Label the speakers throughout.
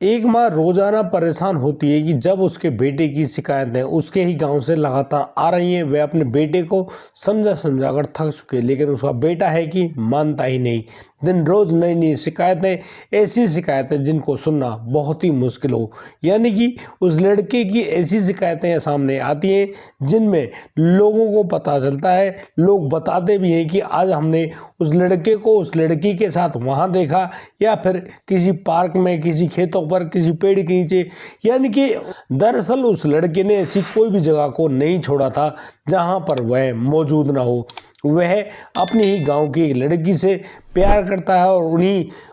Speaker 1: एक माँ रोजाना परेशान होती है कि जब उसके बेटे की शिकायतें उसके ही गांव से लगातार आ रही हैं। वह अपने बेटे को समझा समझा कर थक चुके हैं, लेकिन उसका बेटा है कि मानता ही नहीं। दिन रोज नई नई शिकायतें, ऐसी शिकायतें जिनको सुनना बहुत ही मुश्किल हो। यानी कि उस लड़के की ऐसी शिकायतें सामने आती हैं जिनमें लोगों को पता चलता है, लोग बताते भी हैं कि आज हमने उस लड़के को उस लड़की के साथ वहाँ देखा, या फिर किसी पार्क में, किसी खेतों पर, किसी पेड़ के नीचे। यानी कि दरअसल उस लड़के ने ऐसी कोई भी जगह को नहीं छोड़ा था जहाँ पर वह मौजूद ना हो। वह अपनी ही गांव की एक लड़की से प्यार करता है और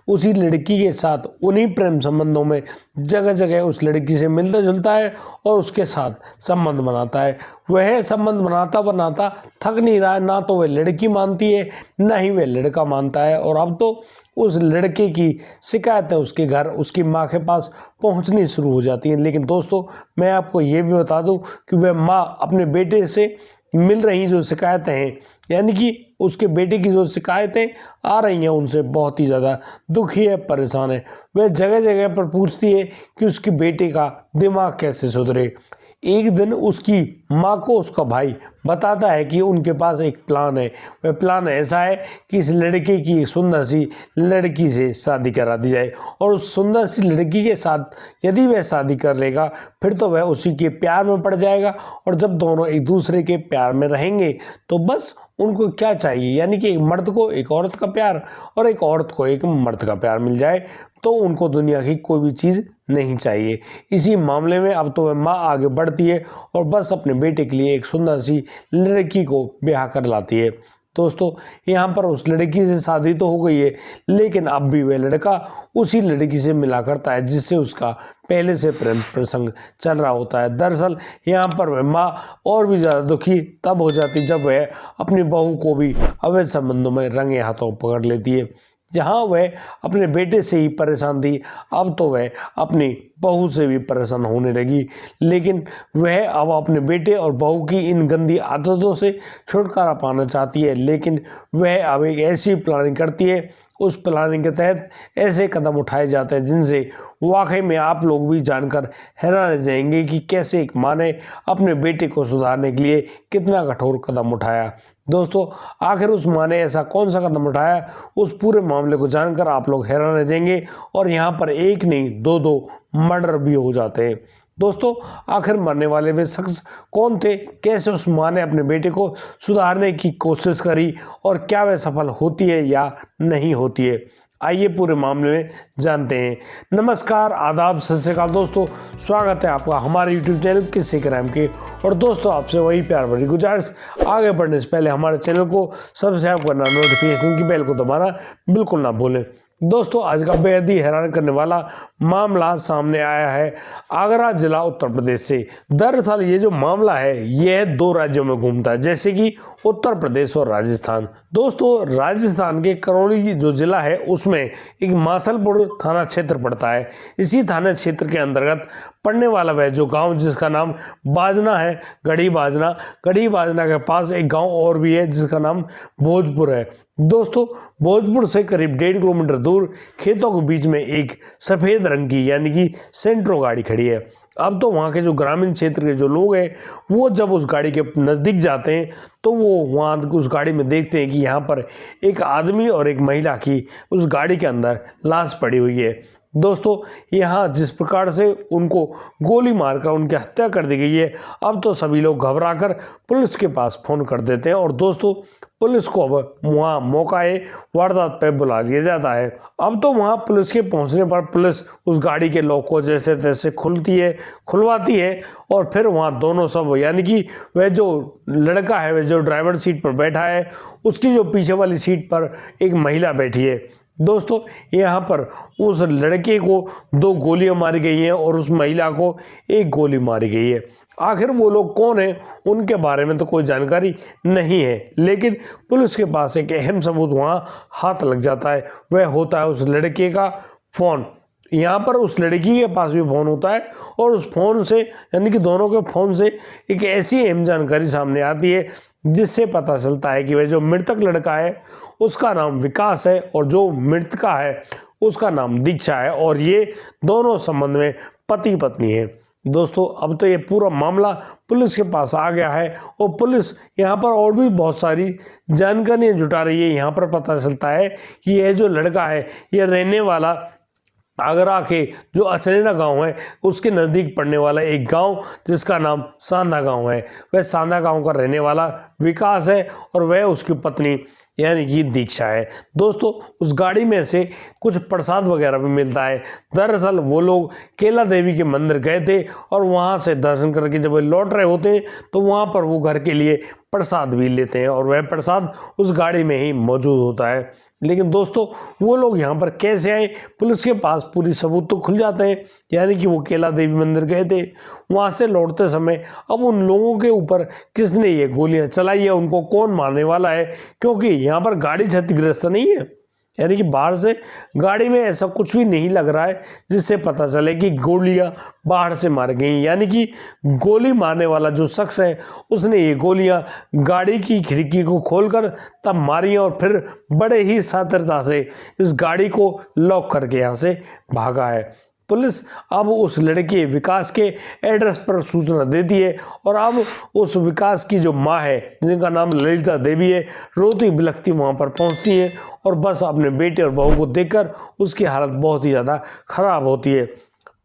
Speaker 1: उसी लड़की के साथ उन्हीं प्रेम संबंधों में जगह जगह उस लड़की से मिलता जुलता है और उसके साथ संबंध बनाता है। वह संबंध बनाता बनाता थक नहीं रहा है। ना तो वह लड़की मानती है, ना ही वह लड़का मानता है। और अब तो उस लड़के की शिकायतें उसके घर, उसकी माँ के पास पहुंचनी शुरू हो जाती हैं। लेकिन दोस्तों, मैं आपको ये भी बता दूं कि वह माँ अपने बेटे से मिल रही जो शिकायतें हैं, यानी कि उसके बेटे की जो शिकायतें आ रही हैं, उनसे बहुत ही ज़्यादा दुखी है, परेशान है। वह जगह जगह पर पूछती है कि उसके बेटे का दिमाग कैसे सुधरे। एक दिन उसकी माँ को उसका भाई बताता है कि उनके पास एक प्लान है। वह प्लान ऐसा है कि इस लड़के की सुंदर सी लड़की से शादी करा दी जाए, और उस सुंदर सी लड़की के साथ यदि वह शादी कर लेगा फिर तो वह उसी के प्यार में पड़ जाएगा। और जब दोनों एक दूसरे के प्यार में रहेंगे तो बस उनको क्या चाहिए, यानी कि एक मर्द को एक औरत का प्यार और एक औरत को एक मर्द का प्यार मिल जाए, तो उनको दुनिया की कोई भी चीज़ नहीं चाहिए। इसी मामले में अब तो वह माँ आगे बढ़ती है और बस अपने बेटे के लिए एक सुंदर सी लड़की को ब्याह कर लाती है। दोस्तों, यहाँ पर उस लड़की से शादी तो हो गई है, लेकिन अब भी वह लड़का उसी लड़की से मिला करता है जिससे उसका पहले से प्रेम प्रसंग चल रहा होता है। दरअसल यहाँ पर वह माँ और भी ज़्यादा दुखी तब हो जाती जब वह अपनी बहू को भी अवैध संबंधों में रंगे हाथों पकड़ लेती है। जहाँ वह अपने बेटे से ही परेशान थी, अब तो वह अपनी बहू से भी परेशान होने लगी। लेकिन वह अब अपने बेटे और बहू की इन गंदी आदतों से छुटकारा पाना चाहती है। लेकिन वह अब एक ऐसी प्लानिंग करती है, उस प्लानिंग के तहत ऐसे कदम उठाए जाते हैं जिनसे वाकई में आप लोग भी जानकर हैरान रह जाएंगे कि कैसे एक माँ ने अपने बेटे को सुधारने के लिए कितना कठोर कदम उठाया। दोस्तों, आखिर उस माँ ने ऐसा कौन सा कदम उठाया, उस पूरे मामले को जानकर आप लोग हैरान रह जाएंगे। और यहाँ पर एक नहीं दो दो मर्डर भी हो जाते हैं। दोस्तों, आखिर मरने वाले वे शख्स कौन थे, कैसे उस माँ ने अपने बेटे को सुधारने की कोशिश करी और क्या वह सफल होती है या नहीं होती है, आइए पूरे मामले में जानते हैं। नमस्कार, आदाब, सत श्री अकाल दोस्तों, स्वागत है आपका हमारे YouTube चैनल किस्से क्राइम के। और दोस्तों, आपसे वही प्यार भरी गुजारिश, आगे बढ़ने से पहले हमारे चैनल को सब्सक्राइब करना, नोटिफिकेशन की बेल को दबाना बिल्कुल ना भूलें। दोस्तों, आज का बेहद ही हैरान करने वाला मामला सामने आया है आगरा जिला उत्तर प्रदेश से। दरअसल ये जो मामला है यह दो राज्यों में घूमता है, जैसे कि उत्तर प्रदेश और राजस्थान। दोस्तों, राजस्थान के करौली जो जिला है उसमें एक मासलपुर थाना क्षेत्र पड़ता है। इसी थाना क्षेत्र के अंतर्गत पड़ने वाला वह जो गांव जिसका नाम बाजना है, गढ़ी बाजना के पास एक गांव और भी है जिसका नाम भोजपुर है। दोस्तों, भोजपुर से करीब 1.5 किलोमीटर दूर खेतों के बीच में एक सफ़ेद रंग की यानी कि सेंट्रो गाड़ी खड़ी है। अब तो वहाँ के जो ग्रामीण क्षेत्र के जो लोग हैं वो जब उस गाड़ी के नज़दीक जाते हैं तो वो वहाँ उस गाड़ी में देखते हैं कि यहाँ पर एक आदमी और एक महिला की उस गाड़ी के अंदर लाश पड़ी हुई है। दोस्तों, यहाँ जिस प्रकार से उनको गोली मारकर उनकी हत्या कर दी गई है, अब तो सभी लोग घबराकर पुलिस के पास फ़ोन कर देते हैं। और दोस्तों, पुलिस को अब वहाँ मौकाए वारदात पर बुला लिया जाता है। अब तो वहाँ पुलिस के पहुँचने पर पुलिस उस गाड़ी के लॉक को जैसे तैसे खुलवाती है और फिर वहाँ दोनों सब, यानी कि वह जो लड़का है, वह जो ड्राइवर सीट पर बैठा है, उसकी जो पीछे वाली सीट पर एक महिला बैठी है। दोस्तों, यहाँ पर उस लड़के को 2 गोलियां मारी गई हैं और उस महिला को 1 गोली मारी गई है। आखिर वो लोग कौन हैं उनके बारे में तो कोई जानकारी नहीं है, लेकिन पुलिस के पास एक अहम सबूत वहाँ हाथ लग जाता है। वह होता है उस लड़के का फ़ोन। यहाँ पर उस लड़की के पास भी फ़ोन होता है और उस फ़ोन से, यानी कि दोनों के फ़ोन से एक ऐसी अहम जानकारी सामने आती है जिससे पता चलता है कि वह जो मृतक लड़का है उसका नाम विकास है और जो मृतका है उसका नाम दीक्षा है और ये दोनों संबंध में पति पत्नी है। दोस्तों अब तो ये पूरा मामला पुलिस के पास आ गया है और पुलिस यहाँ पर और भी बहुत सारी जानकारियाँ जुटा रही है। यहाँ पर पता चलता है कि यह जो लड़का है ये रहने वाला आगरा के जो अचरेना गांव है उसके नज़दीक पड़ने वाला एक गांव जिसका नाम सांदा गांव है, वह सांदा गांव का रहने वाला विकास है और वह उसकी पत्नी यानी कि दीक्षा है। दोस्तों उस गाड़ी में से कुछ प्रसाद वगैरह भी मिलता है। दरअसल वो लोग केला देवी के मंदिर गए थे और वहाँ से दर्शन करके जब वे लौट रहे होते हैं तो वहाँ पर वो घर के लिए प्रसाद भी लेते हैं और वह प्रसाद उस गाड़ी में ही मौजूद होता है। लेकिन दोस्तों वो लोग यहाँ पर कैसे आए, पुलिस के पास पूरी सबूत तो खुल जाते हैं, यानी कि वो केला देवी मंदिर गए थे, वहाँ से लौटते समय अब उन लोगों के ऊपर किसने ये गोलियाँ चलाई है, उनको कौन मारने वाला है, क्योंकि यहाँ पर गाड़ी क्षतिग्रस्त नहीं है, यानी कि बाहर से गाड़ी में ऐसा कुछ भी नहीं लग रहा है जिससे पता चले कि गोलियां बाहर से मार गई। यानी कि गोली मारने वाला जो शख्स है उसने ये गोलियां गाड़ी की खिड़की को खोलकर तब मारी और फिर बड़े ही सतर्कता से इस गाड़ी को लॉक करके यहाँ से भागा है। पुलिस अब उस लड़के विकास के एड्रेस पर सूचना देती है और अब उस विकास की जो माँ है जिनका नाम ललिता देवी है, रोती बिलखती वहाँ पर पहुँचती है और बस अपने बेटे और बहू को देखकर उसकी हालत बहुत ही ज़्यादा खराब होती है।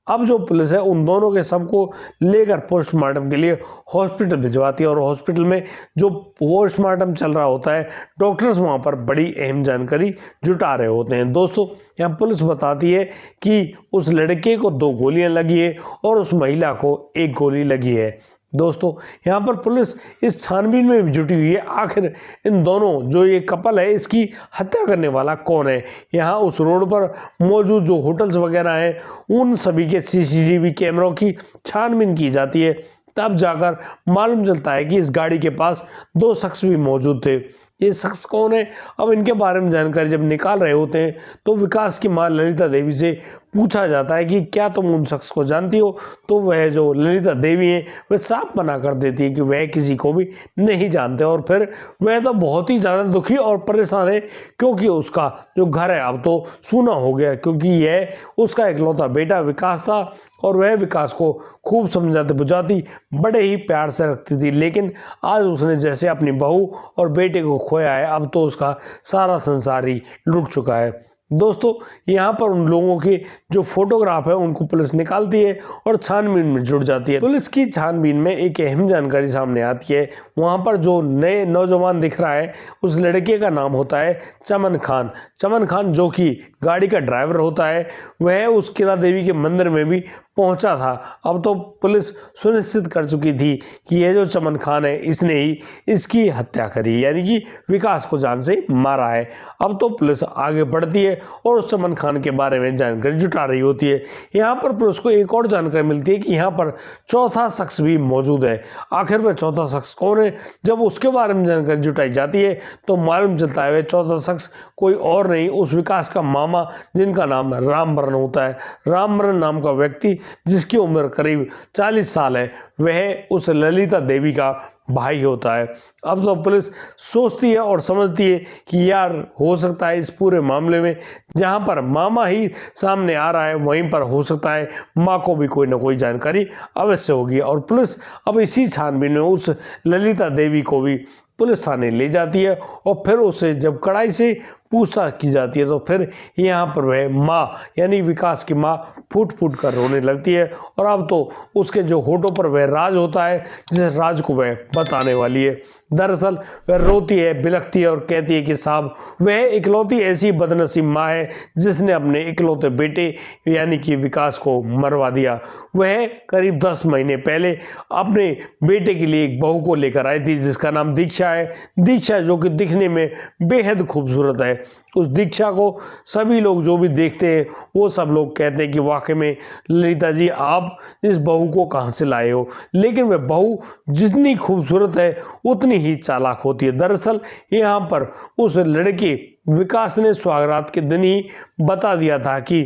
Speaker 1: अब जो पुलिस है उन दोनों के शव को लेकर पोस्टमार्टम के लिए हॉस्पिटल भिजवाती है और हॉस्पिटल में जो पोस्टमार्टम चल रहा होता है डॉक्टर्स वहाँ पर बड़ी अहम जानकारी जुटा रहे होते हैं। दोस्तों यहाँ पुलिस बताती है कि उस लड़के को 2 गोलियां लगी है और उस महिला को 1 गोली लगी है। दोस्तों यहाँ पर पुलिस इस छानबीन में भी जुटी हुई है, आखिर इन दोनों जो ये कपल है इसकी हत्या करने वाला कौन है। यहाँ उस रोड पर मौजूद जो होटल्स वगैरह हैं उन सभी के सीसीटीवी कैमरों की छानबीन की जाती है, तब जाकर मालूम चलता है कि इस गाड़ी के पास 2 शख्स भी मौजूद थे। ये शख्स कौन है, अब इनके बारे में जानकारी जब निकाल रहे होते हैं तो विकास की मां ललिता देवी से पूछा जाता है कि क्या तुम उन शख्स को जानती हो, तो वह जो ललिता देवी है वह साफ मना कर देती है कि वह किसी को भी नहीं जानते और फिर वह तो बहुत ही ज़्यादा दुखी और परेशान है क्योंकि उसका जो घर है अब तो सूना हो गया, क्योंकि यह उसका इकलौता बेटा विकास था और वह विकास को खूब समझाती बुझाती बड़े ही प्यार से रखती थी। लेकिन आज उसने जैसे अपनी बहू और बेटे को खोया है, अब तो उसका सारा संसार ही लुट चुका है। दोस्तों यहाँ पर उन लोगों के जो फोटोग्राफ है उनको पुलिस निकालती है और छानबीन में जुट जाती है। पुलिस की छानबीन में एक अहम जानकारी सामने आती है, वहाँ पर जो नए नौजवान दिख रहा है उस लड़के का नाम होता है चमन खान। चमन खान जो कि गाड़ी का ड्राइवर होता है वह उस केला देवी के मंदिर में भी पहुंचा था। अब तो पुलिस सुनिश्चित कर चुकी थी कि यह जो चमन खान है इसने ही इसकी हत्या करी, यानी कि विकास को जान से मारा है। अब तो पुलिस आगे बढ़ती है और उस चमन खान के बारे में जानकारी जुटा रही होती है। यहाँ पर पुलिस को एक और जानकारी मिलती है कि यहाँ पर चौथा शख्स भी मौजूद है। आखिर वह चौथा शख्स कौन है, जब उसके बारे में जानकारी जुटाई जाती है तो मालूम चलता है वह चौथा शख्स कोई और नहीं, उस विकास का मामा जिनका नाम रामबरन होता है। रामबरन नाम का व्यक्ति जिसकी उम्र करीब 40 साल है वह उस ललिता देवी का भाई होता है। अब तो पुलिस सोचती है और समझती है कि यार हो सकता है इस पूरे मामले में जहां पर मामा ही सामने आ रहा है वहीं पर हो सकता है माँ को भी कोई ना कोई जानकारी अवश्य होगी और पुलिस अब इसी छानबीन में उस ललिता देवी को भी पुलिस थाने ले जाती है और फिर उसे जब कड़ाई से पूछताछ की जाती है तो फिर यहाँ पर वह माँ यानी विकास की माँ फूट फूट कर रोने लगती है और अब तो उसके जो होठों पर वह राज होता है जिस राज को वह बताने वाली है। दरअसल वह रोती है, बिलखती है और कहती है कि साहब वह इकलौती ऐसी बदनसीब माँ है जिसने अपने इकलौते बेटे यानी कि विकास को मरवा दिया। वह करीब 10 महीने पहले अपने बेटे के लिए एक बहू को लेकर आई थी जिसका नाम दीक्षा है। दीक्षा जो कि दिखने में बेहद खूबसूरत है। उस दीक्षा को सभी लोग जो भी देखते हैं वो सब लोग कहते हैं कि वाकई में ललिता जी आप इस बहू को कहाँ से लाए हो, लेकिन वह बहू जितनी खूबसूरत है उतनी ही चालाक होती है। दरअसल यहाँ पर उस लड़के विकास ने सुहागरात के दिन ही बता दिया था कि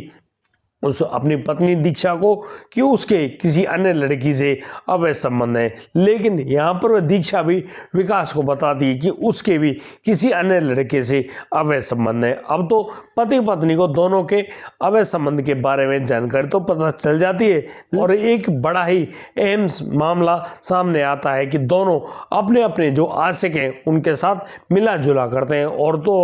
Speaker 1: उस अपनी पत्नी दीक्षा को कि उसके किसी अन्य लड़की से अवैध संबंध है, लेकिन यहाँ पर वह दीक्षा भी विकास को बताती है कि उसके भी किसी अन्य लड़के से अवैध संबंध है। अब तो पति पत्नी को दोनों के अवैध संबंध के बारे में जानकारी तो पता चल जाती है और एक बड़ा ही अहम मामला सामने आता है कि दोनों अपने अपने जो आशिक हैं उनके साथ मिला जुला करते हैं। और तो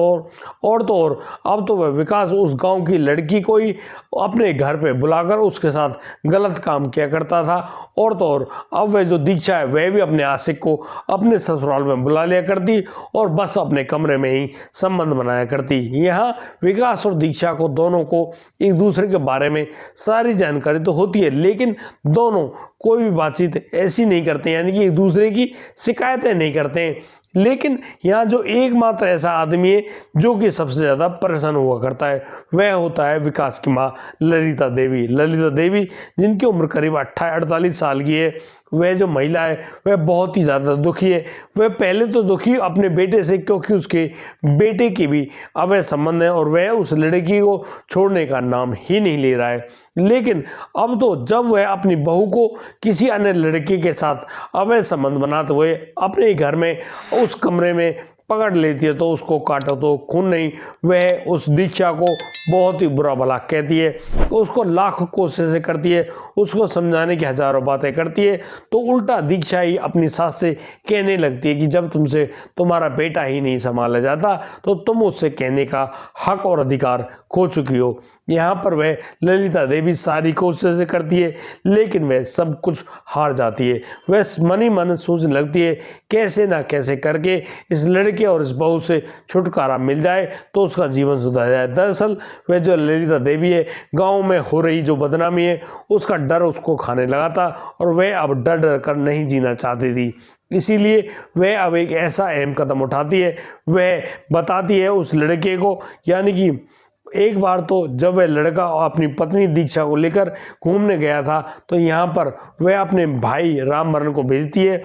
Speaker 1: अब तो वह विकास उस गांव की लड़की को ही अपने घर पे बुलाकर उसके साथ गलत काम किया करता था। और तो और अब वह जो दीक्षा है वह भी अपने आशिक को अपने ससुराल में बुला लिया करती और बस अपने कमरे में ही संबंध बनाया करती। यहाँ विकास और दीक्षा को दोनों को एक दूसरे के बारे में सारी जानकारी तो होती है, लेकिन दोनों कोई भी बातचीत ऐसी नहीं करते, यानी कि एक दूसरे की शिकायतें नहीं करते हैं। लेकिन यहाँ जो एकमात्र ऐसा आदमी है जो कि सबसे ज़्यादा परेशान हुआ करता है वह होता है विकास की माँ ललिता देवी, जिनकी उम्र करीब 48 साल की है। वह जो महिला है वह बहुत ही ज़्यादा दुखी है। वह पहले तो दुखी अपने बेटे से, क्योंकि उसके बेटे की भी अवैध संबंध है और वह उस लड़की को छोड़ने का नाम ही नहीं ले रहा है। लेकिन अब तो जब वह अपनी बहू को किसी अन्य लड़के के साथ अवैध संबंध बनाते हुए अपने घर में उस कमरे में पकड़ लेती है तो उसको काटो तो खून नहीं। वह उस दीक्षा को बहुत ही बुरा भला कहती है, उसको लाख कोशिशें करती है, उसको समझाने की हजारों बातें करती है। तो उल्टा दीक्षा ही अपनी सास से कहने लगती है कि जब तुमसे तुम्हारा बेटा ही नहीं संभाला जाता तो तुम उससे कहने का हक और अधिकार खो चुकी हो। यहाँ पर वह ललिता देवी सारी कोशिशें करती है, लेकिन वह सब कुछ हार जाती है। वह मन ही मन सोचने लगती है कैसे ना कैसे करके इस लड़के और इस बहू से छुटकारा मिल जाए तो उसका जीवन सुधर जाए। दरअसल वह जो ललिता देवी है, गांव में हो रही जो बदनामी है उसका डर उसको खाने लगा था और वह अब डर डर कर नहीं जीना चाहती थी। इसीलिए वह अब एक ऐसा अहम कदम उठाती है। वह बताती है उस लड़के को, यानी कि एक बार तो जब वह लड़का अपनी पत्नी दीक्षा को लेकर घूमने गया था तो यहाँ पर वह अपने भाई रामबरन को भेजती है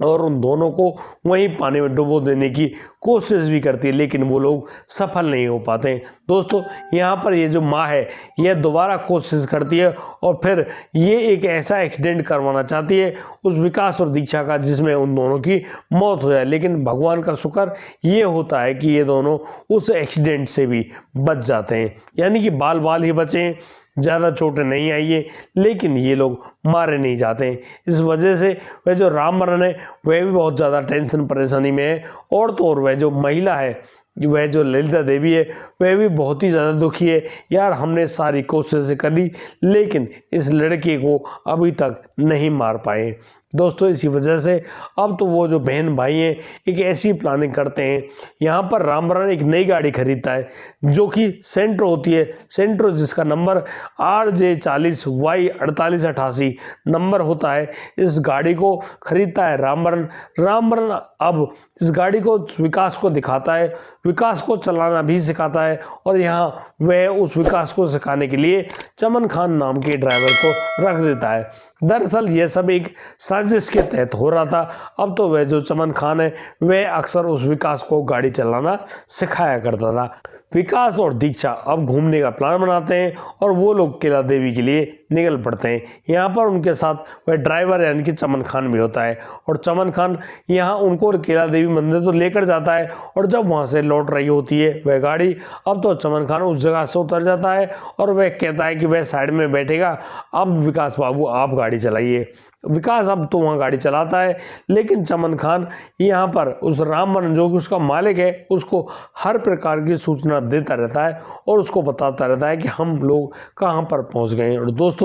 Speaker 1: और उन दोनों को वहीं पानी में डुबो देने की कोशिश भी करती है, लेकिन वो लोग सफल नहीं हो पाते। दोस्तों यहाँ पर ये जो माँ है यह दोबारा कोशिश करती है और फिर ये एक ऐसा एक्सीडेंट करवाना चाहती है उस विकास और दीक्षा का जिसमें उन दोनों की मौत हो जाए। लेकिन भगवान का शुक्र ये होता है कि ये दोनों उस एक्सीडेंट से भी बच जाते हैं, यानी कि बाल बाल ही बचे हैं, ज़्यादा चोटें नहीं आई है, लेकिन ये लोग मारे नहीं जाते हैं। इस वजह से वह जो रामबरन है वह भी बहुत ज़्यादा टेंशन परेशानी में है। और तो और वह जो महिला है, वह जो ललिता देवी है, वह भी बहुत ही ज़्यादा दुखी है। यार हमने सारी कोशिशें करी लेकिन इस लड़के को अभी तक नहीं मार पाए। दोस्तों इसी वजह से अब तो वो जो बहन भाई हैं एक ऐसी प्लानिंग करते हैं। यहाँ पर रामबरन एक नई गाड़ी खरीदता है जो कि सेंट्रो होती है, सेंट्रो जिसका नंबर RJ40Y4888 नंबर होता है। इस गाड़ी को खरीदता है रामबरन अब इस गाड़ी को विकास को दिखाता है, विकास को चलाना भी सिखाता है और यहाँ वह उस विकास को सिखाने के लिए चमन खान नाम के ड्राइवर को रख देता है। दरअसल यह सब एक साजिश के तहत हो रहा था। अब तो वह जो चमन खान है वह अक्सर उस विकास को गाड़ी चलाना सिखाया करता था। विकास और दीक्षा अब घूमने का प्लान बनाते हैं और वो लोग केला देवी के लिए निकल पड़ते हैं। यहाँ पर उनके साथ वह ड्राइवर यानी कि चमन खान भी होता है और चमन खान यहाँ उनको केला देवी मंदिर तो लेकर जाता है और जब वहाँ से लौट रही होती है वह गाड़ी, अब तो चमन खान उस जगह से उतर जाता है और वह कहता है कि वह साइड में बैठेगा, अब विकास बाबू आप गाड़ी चलाइए। विकास अब तो वहाँ गाड़ी चलाता है, लेकिन चमन खान यहाँ पर उस रामबरन जो कि उसका मालिक है उसको हर प्रकार की सूचना देता रहता है और उसको बताता रहता है कि हम लोग कहाँ पर पहुँच गए हैं। और दोस्तों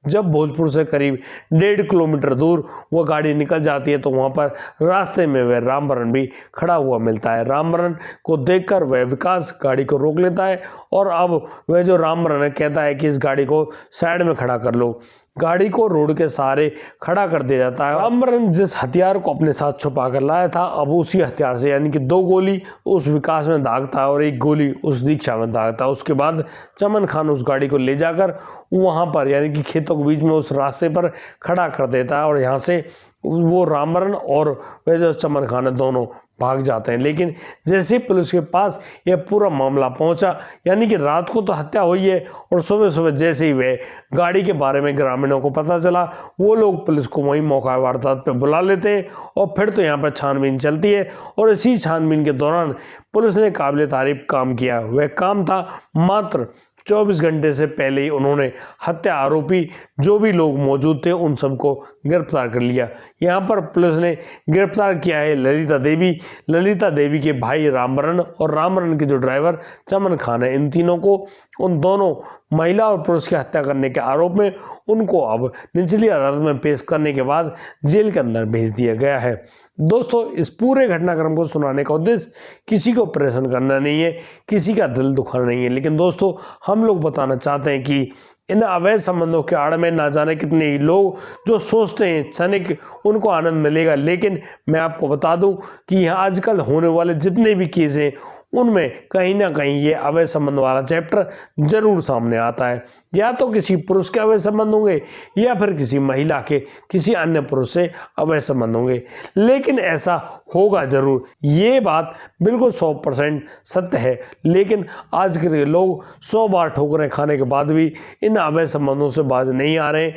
Speaker 1: जब भोजपुर से करीब 1.5 किलोमीटर दूर वो गाड़ी निकल जाती है तो वहाँ पर रास्ते में वह रामबरन भी खड़ा हुआ मिलता है। रामबरन को देखकर वह विकास गाड़ी को रोक लेता है और अब वह जो रामबरन है कहता है कि इस गाड़ी को साइड में खड़ा कर लो। गाड़ी को रोड के सहारे खड़ा कर दिया जाता है। रामबरन जिस हथियार को अपने साथ छुपा कर लाया था अब उसी हथियार से यानी कि 2 गोली उस विकास में दागता है और 1 गोली उस दीक्षा में दागता है। उसके बाद चमन खान उस गाड़ी को ले जाकर वहाँ पर यानी कि खेतों के बीच में उस रास्ते पर खड़ा कर देता है और यहाँ से वो रामबरन और वह जो चमन खान है दोनों भाग जाते हैं। लेकिन जैसे ही पुलिस के पास यह पूरा मामला पहुंचा, यानी कि रात को तो हत्या हुई है और सुबह सुबह जैसे ही वह गाड़ी के बारे में ग्रामीणों को पता चला, वो लोग पुलिस को वहीं मौका वारदात पे बुला लेते हैं और फिर तो यहाँ पर छानबीन चलती है। और इसी छानबीन के दौरान पुलिस ने काबिल तारीफ काम किया। वह काम था मात्र 24 घंटे से पहले ही उन्होंने हत्या आरोपी जो भी लोग मौजूद थे उन सबको गिरफ्तार कर लिया। यहाँ पर पुलिस ने गिरफ्तार किया है ललिता देवी के भाई रामबरन और रामबरन के जो ड्राइवर चमन खान है। इन तीनों को, उन दोनों महिला और पुरुष की हत्या करने के आरोप में उनको अब निचली अदालत में पेश करने के बाद जेल के अंदर भेज दिया गया है। दोस्तों, इस पूरे घटनाक्रम को सुनाने का उद्देश्य किसी को परेशान करना नहीं है, किसी का दिल दुखाना नहीं है, लेकिन दोस्तों हम लोग बताना चाहते हैं कि इन अवैध संबंधों के आड़ में ना जाने कितने ही लोग जो सोचते हैं क्षणिक उनको आनंद मिलेगा। लेकिन मैं आपको बता दूं कि यहाँ आजकल होने वाले जितने भी केस हैं उनमें कहीं ना कहीं ये अवैध संबंध वाला चैप्टर जरूर सामने आता है। या तो किसी पुरुष के अवैध संबंध होंगे या फिर किसी महिला के किसी अन्य पुरुष से अवैध संबंध होंगे, लेकिन ऐसा होगा जरूर, ये बात बिल्कुल 100% सत्य है। लेकिन आज के लोग 100 बार ठोकरें खाने के बाद भी इन अवैध संबंधों से बाज नहीं आ रहे।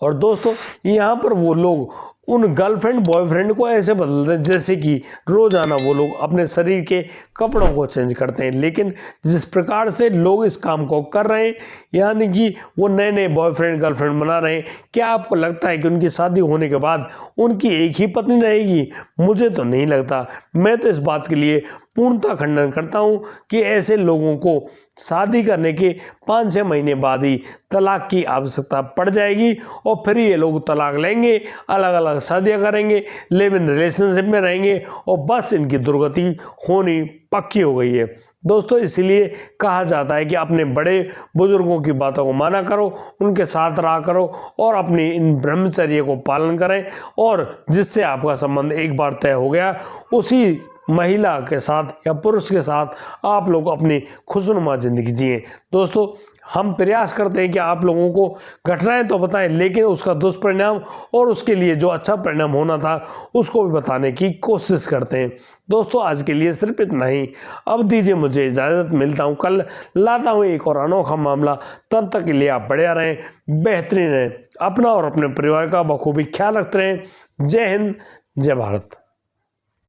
Speaker 1: और दोस्तों, यहाँ पर वो लोग उन गर्लफ्रेंड बॉयफ्रेंड को ऐसे बदलते हैं जैसे कि रोजाना वो लोग अपने शरीर के कपड़ों को चेंज करते हैं। लेकिन जिस प्रकार से लोग इस काम को कर रहे हैं, यानी कि वो नए नए बॉयफ्रेंड गर्लफ्रेंड बना रहे हैं, क्या आपको लगता है कि उनकी शादी होने के बाद उनकी एक ही पत्नी रहेगी? मुझे तो नहीं लगता। मैं तो इस बात के लिए पूर्णतः खंडन करता हूं कि ऐसे लोगों को शादी करने के 5-6 महीने बाद ही तलाक की आवश्यकता पड़ जाएगी और फिर ये लोग तलाक लेंगे, अलग अलग शादियां करेंगे, लिव इन रिलेशनशिप में रहेंगे और बस इनकी दुर्गति होनी पक्की हो गई है। दोस्तों, इसलिए कहा जाता है कि अपने बड़े बुजुर्गों की बातों को माना करो, उनके साथ रहा करो और अपनी इन ब्रह्मचर्य को पालन करें, और जिससे आपका संबंध एक बार तय हो गया उसी महिला के साथ या पुरुष के साथ आप लोग अपनी खुशनुमा जिंदगी जिए। दोस्तों, हम प्रयास करते हैं कि आप लोगों को घटनाएं तो बताएं, लेकिन उसका दुष्परिणाम और उसके लिए जो अच्छा परिणाम होना था उसको भी बताने की कोशिश करते हैं। दोस्तों, आज के लिए सिर्फ इतना ही। अब दीजिए मुझे इजाज़त, मिलता हूं कल, लाता हूं एक और अनोखा मामला। तब तक के लिए आप बढ़िया रहें, बेहतरीन रहें, अपना और अपने परिवार का बखूबी ख्याल रखते रहें। जय हिंद, जय भारत।